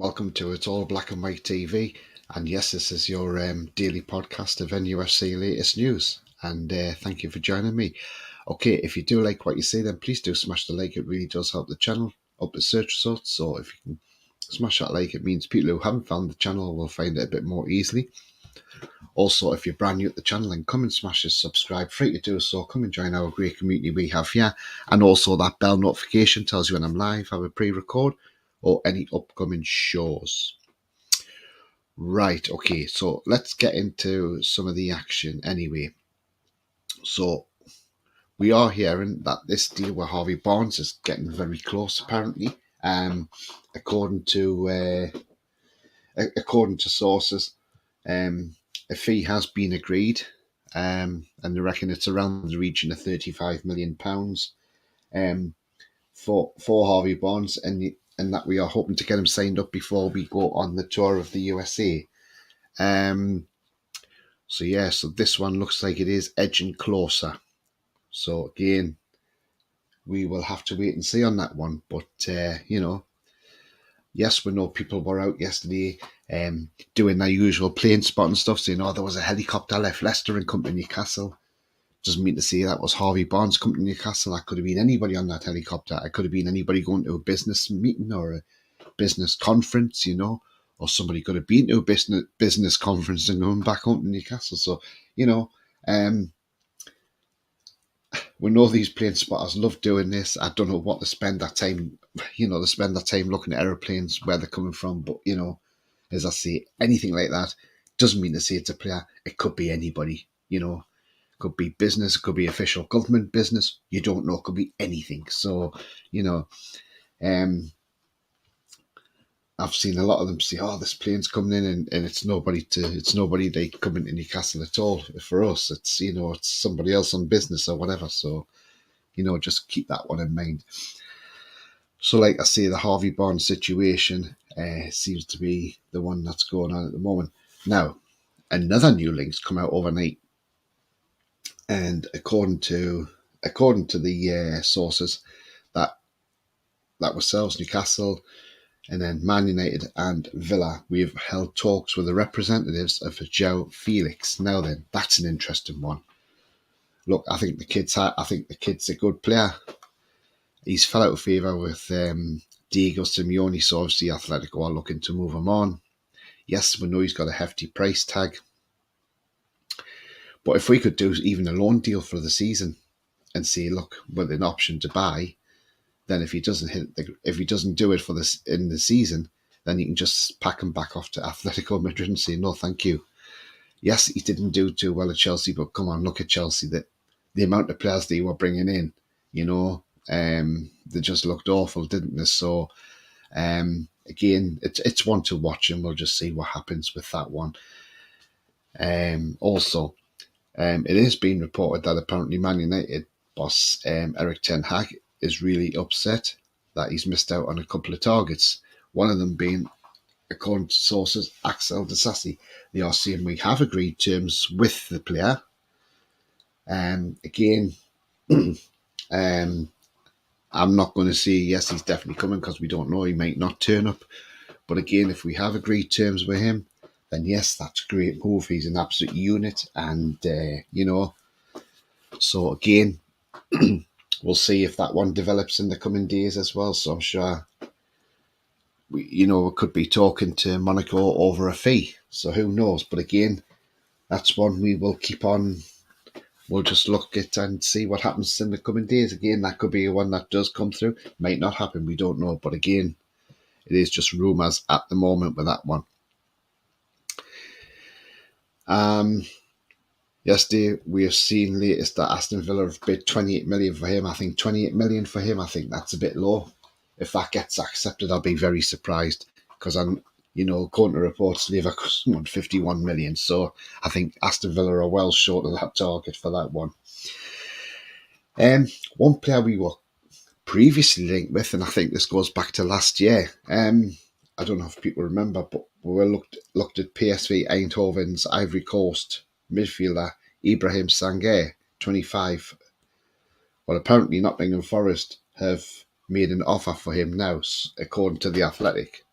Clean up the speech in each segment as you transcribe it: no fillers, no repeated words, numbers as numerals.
welcome to It's All Black and White TV. And yes, this is your daily podcast of NUFC latest news. And thank you for joining me. Okay, if you do like what you see, then please do smash the like. It really does help the channel up the search results. So if you can smash that like, it means people who haven't found the channel will find it a bit more easily. Also, if you're brand new at the channel, then come and smash the subscribe. Free to do so. Come and join our great community we have here. And also that bell notification tells you when I'm live, have a pre-record, or any upcoming shows. Right, okay, so let's get into some of the action anyway. So we are hearing that this deal with Harvey Barnes is getting very close, apparently. According to sources, a fee has been agreed, and they reckon it's around the region of £35 million for Harvey Barnes, and that we are hoping to get him signed up before we go on the tour of the USA. So this one looks like it is edging closer. So again, we will have to wait and see on that one. But yes, we know people were out yesterday doing their usual plane spotting stuff, saying, "Oh, there was a helicopter left Leicester and come to Newcastle." Doesn't mean to say that was Harvey Barnes coming to Newcastle. That could have been anybody on that helicopter. It could have been anybody going to a business meeting or a business conference, or somebody could have been to a business conference and going back home to Newcastle. So, we know these plane spotters love doing this. I don't know what they spend that time, looking at aeroplanes, where they're coming from. But, as I say, anything like that doesn't mean to say it's a player. It could be anybody, could be business, it could be official government business. You don't know, it could be anything. So, I've seen a lot of them say, "Oh, this plane's coming in," and it's nobody like coming to Newcastle at all. For us, it's it's somebody else on business or whatever. So, just keep that one in mind. So, like I say, the Harvey Barnes situation seems to be the one that's going on at the moment. Now, another new link's come out overnight, and according to the sources, that ourselves, Newcastle, and then Man United and Villa, we have held talks with the representatives of João Felix. Now then, that's an interesting one. Look, I think the kid's a good player. He's fell out of favour with Diego Simeone, so obviously Atletico are looking to move him on. Yes, we know he's got a hefty price tag. But if we could do even a loan deal for the season and say, look, with an option to buy, then if he doesn't do it for this in the season, then you can just pack him back off to Atletico Madrid and say, no, thank you. Yes, he didn't do too well at Chelsea, but come on, look at Chelsea. The amount of players they were bringing in, they just looked awful, didn't they? So, again, it's one to watch, and we'll just see what happens with that one. Also, it is being reported that apparently Man United boss Erik ten Hag is really upset that he's missed out on a couple of targets. One of them being, according to sources, Axel Disasi. They are saying we have agreed terms with the player. Again, I'm not going to say yes, he's definitely coming, because we don't know. He might not turn up. But again, if we have agreed terms with him, then yes, that's a great move. He's an absolute unit, and so again, we'll see if that one develops in the coming days as well. So I'm sure we could be talking to Monaco over a fee. So who knows? But again, that's one we will keep on. We'll just look at and see what happens in the coming days. Again, that could be one that does come through. Might not happen. We don't know. But again, it is just rumours at the moment with that one. Yesterday, we have seen latest that Aston Villa have bid 28 million for him. I think 28 million for him, I think that's a bit low. If that gets accepted, I'll be very surprised, because according to reports, Leverkusen want 51 million. So I think Aston Villa are well short of that target for that one. One player we were previously linked with, and I think this goes back to last year. I don't know if people remember, but we looked at PSV Eindhoven's Ivory Coast midfielder Ibrahim Sangaré, 25. Well, apparently Nottingham Forest have made an offer for him now, according to The Athletic.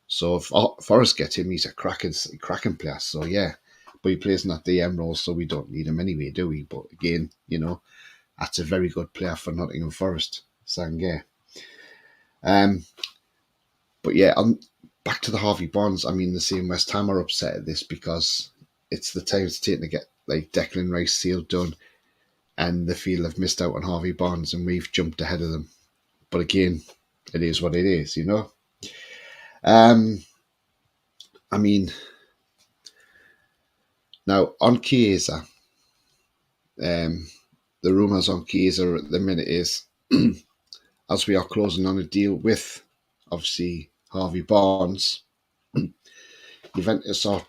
So if Forrest gets him, he's a cracking player. So yeah, but he plays in that DM role, so we don't need him anyway, do we? But again, that's a very good player for Nottingham Forest, Sange. But yeah, back to the Harvey Barnes. I mean, the same West Ham are upset at this because it's the time it's taken to get like Declan Rice sealed done, and they feel they've missed out on Harvey Barnes, and we've jumped ahead of them. But again, it is what it is, I mean, now on Chiesa, the rumours on Chiesa at the minute is, as we are closing on a deal with, obviously, Harvey Barnes, Juventus are,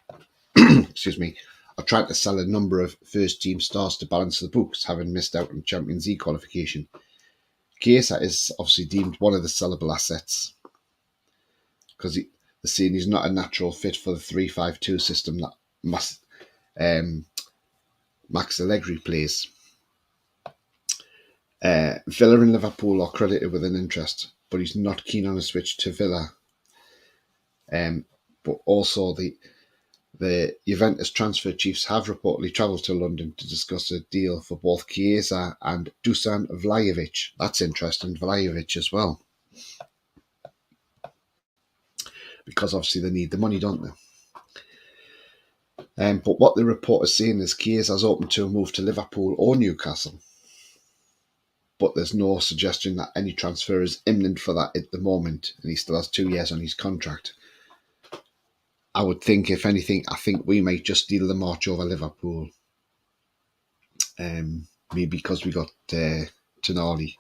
excuse me, are trying to sell a number of first-team stars to balance the books, having missed out on Champions League qualification. Chiesa is obviously deemed one of the sellable assets because they're saying he's not a natural fit for the 3-5-2 system that Max Allegri plays. Villa and Liverpool are credited with an interest, but he's not keen on a switch to Villa. But also the Juventus transfer chiefs have reportedly travelled to London to discuss a deal for both Chiesa and Dusan Vlahovic. That's interesting, Vlahovic as well. Because obviously they need the money, don't they? But what the report is saying is Chiesa's open to a move to Liverpool or Newcastle. But there's no suggestion that any transfer is imminent for that at the moment, and he still has 2 years on his contract. I would think, if anything, I think we might just deal the march over Liverpool. Maybe because we got Tonali.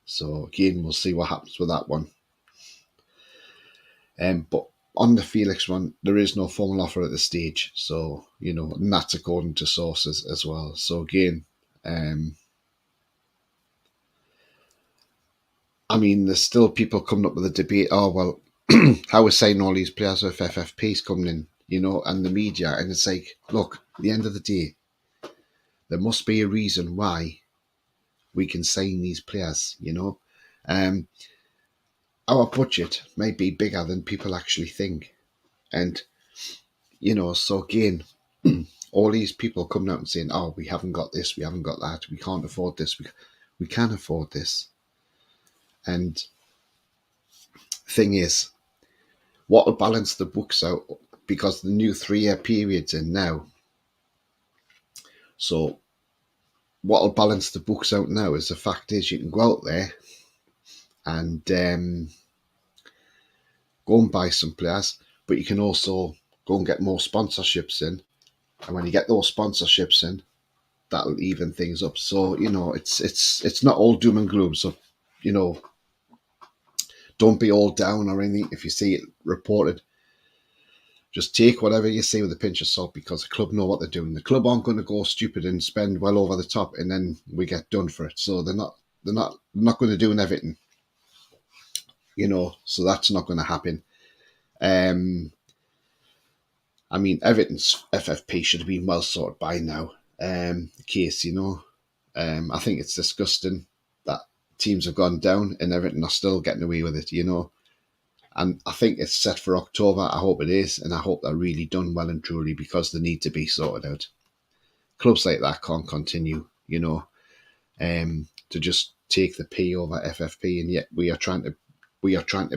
So again, we'll see what happens with that one. But on the Felix one, there is no formal offer at this stage. So, and that's according to sources as well. So again, I mean, there's still people coming up with a debate. Oh, well, how we're signing all these players with FFP's coming in, and the media. And it's like, look, at the end of the day, there must be a reason why we can sign these players, Our budget may be bigger than people actually think. And, so again, all these people coming out and saying, oh, we haven't got this, we haven't got that, we can't afford this, we can afford this. And thing is, what will balance the books out, because the new 3-year period's in now. So what will balance the books out now is the fact is you can go out there and go and buy some players, but you can also go and get more sponsorships in. And when you get those sponsorships in, that'll even things up. So, it's not all doom and gloom. So, don't be all down or anything if you see it reported. Just take whatever you see with a pinch of salt, because the club know what they're doing. The club aren't going to go stupid and spend well over the top and then we get done for it. So they're not going to do everything. So that's not going to happen. I mean, Everton's FFP should have been well sorted by now. The case, I think it's disgusting that teams have gone down and Everton are still getting away with it, And I think it's set for October. I hope it is, and I hope they're really done well and truly, because they need to be sorted out. Clubs like that can't continue, to just take the P over FFP, and yet we are trying to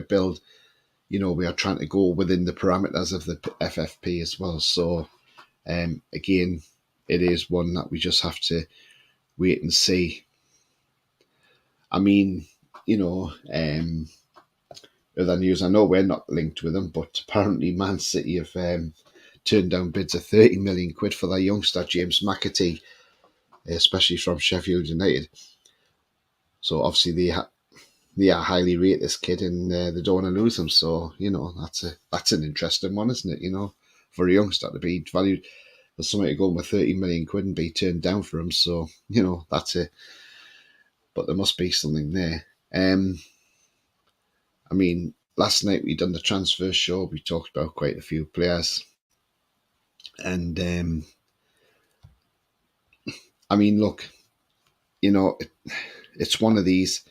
build. We are trying to go within the parameters of the FFP as well. So, again, it is one that we just have to wait and see. I mean, other news, I know we're not linked with them, but apparently Man City have turned down bids of 30 million quid for their youngster, James McAtee, especially from Sheffield United. So obviously they are highly rate this kid, and they don't want to lose him. So, that's an interesting one, isn't it? For a youngster to be valued, for somebody to go with 30 million quid and be turned down for him. So, that's it. But there must be something there. I mean, last night we done the transfer show. We talked about quite a few players. And, I mean, look, it's one of these.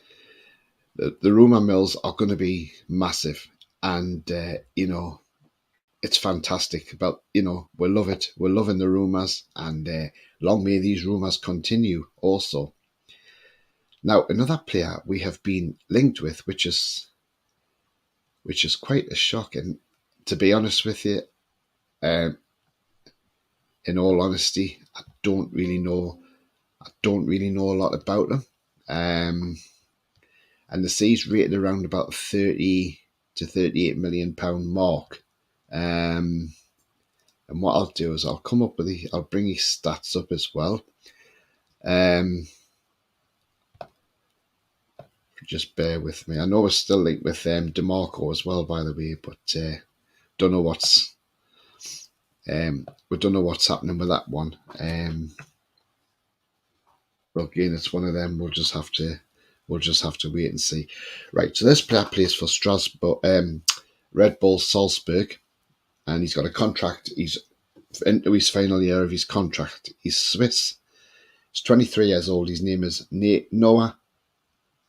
The rumour mills are going to be massive. and it's fantastic. But we love it. We're loving the rumours, and long may these rumours continue. Also, now another player we have been linked with, which is quite a shock, and to be honest with you, um, in all honesty, I don't really know. I don't really know a lot about him. And the C's rated around about 30 to 38 million pound mark. And what I'll do is I'll come up with I'll bring his stats up as well. Just bear with me. I know we're still linked with DeMarco as well, by the way, but don't know what's we don't know what's happening with that one. But again, it's one of them. We'll just have to wait and see. Right. So this player plays for Strasbourg, Red Bull Salzburg, and he's got a contract. He's into his final year of his contract. He's Swiss. He's 23 years old. His name is Noah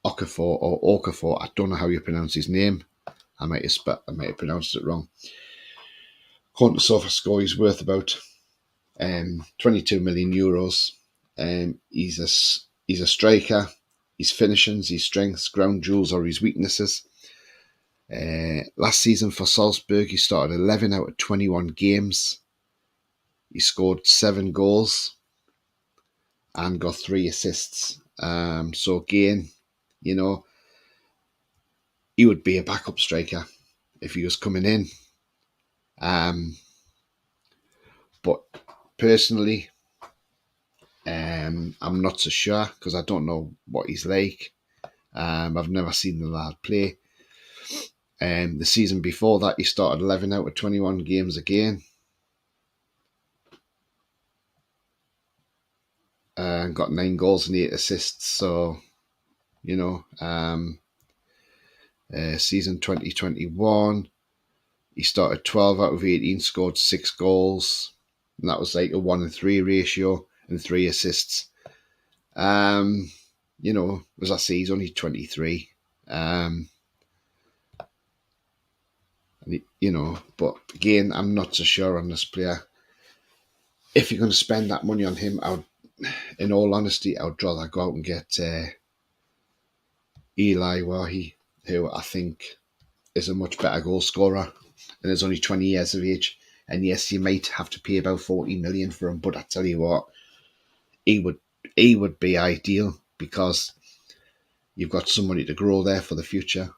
Okafor or Okafor. I don't know how you pronounce his name. I might have pronounced it wrong. According to SofaScore, he's worth about 22 million euros. He's a striker. His finishings, his strengths, ground jewels are his weaknesses. Last season for Salzburg, he started 11 out of 21 games. He scored 7 goals and got 3 assists. So again, he would be a backup striker if he was coming in. But personally, I'm not so sure because I don't know what he's like. I've never seen the lad play. The season before that, he started 11 out of 21 games again. And got 9 goals and 8 assists. So, season 2021, he started 12 out of 18, scored 6 goals. And that was like a 1-3 ratio and 3 assists. As I say, he's only 23. But again, I'm not so sure on this player. If you're going to spend that money on him, in all honesty, I would rather go out and get Eli Wahi, who I think is a much better goal scorer and is only 20 years of age. And yes, you might have to pay about 40 million for him, but I tell you what, he would be ideal because you've got somebody to grow there for the future,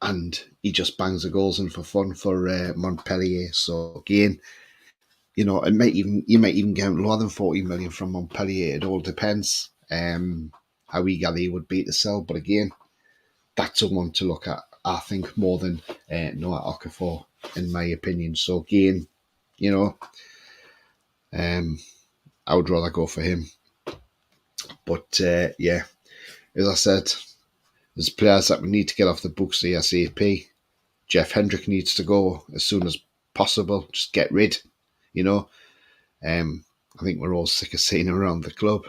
and he just bangs the goals in for fun for Montpellier. So again, you might even get lower than 40 million from Montpellier. It all depends how eager he would be to sell. But again, that's someone to look at, I think, more than Noah Okafor, in my opinion. So again, I would rather go for him. But as I said, there's players that we need to get off the books ASAP. Jeff Hendrick needs to go as soon as possible. Just get rid, I think we're all sick of seeing him around the club.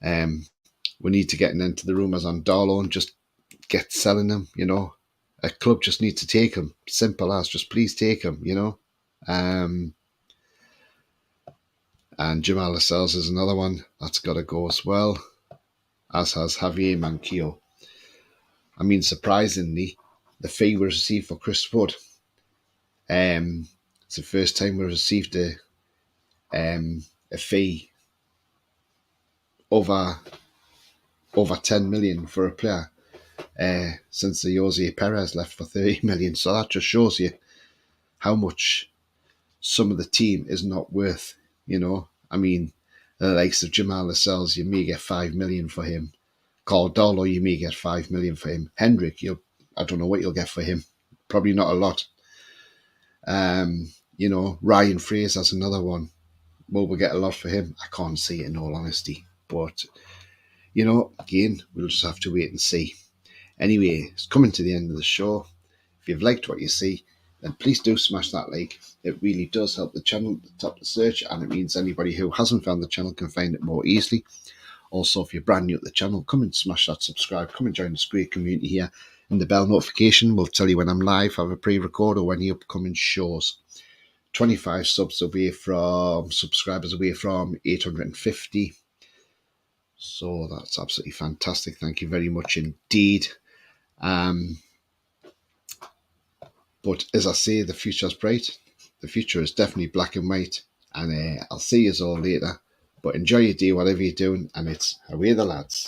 We need to get into the rumours on Darlow and just get selling him, A club just needs to take him. Simple as, just please take him, And Jamal Lascelles is another one that's got to go as well, as has Javier Manquillo. I mean, surprisingly, the fee we received for Chris Wood, it's the first time we received a fee over 10 million for a player since the Jose Perez left for 30 million. So that just shows you how much some of the team is not worth, I mean, the likes of Jamal Lascelles, you may get 5 million for him. Carl Darlow, you may get 5 million for him. Hendrick, I don't know what you'll get for him. Probably not a lot. Ryan Fraser's another one. Will we get a lot for him? I can't see it, in all honesty. But, again, we'll just have to wait and see. Anyway, it's coming to the end of the show. If you've liked what you see, then please do smash that like. It really does help the channel at the top of the search, and it means anybody who hasn't found the channel can find it more easily. Also, if you're brand new at the channel, come and smash that subscribe. Come and join this great community here And the bell notification will tell you when I'm live, have a pre-record, or any upcoming shows. 25 subscribers away from 850. So that's absolutely fantastic. Thank you very much indeed. But as I say, the future's bright. The future is definitely black and white. And I'll see you all later. But enjoy your day, whatever you're doing. And it's away the lads.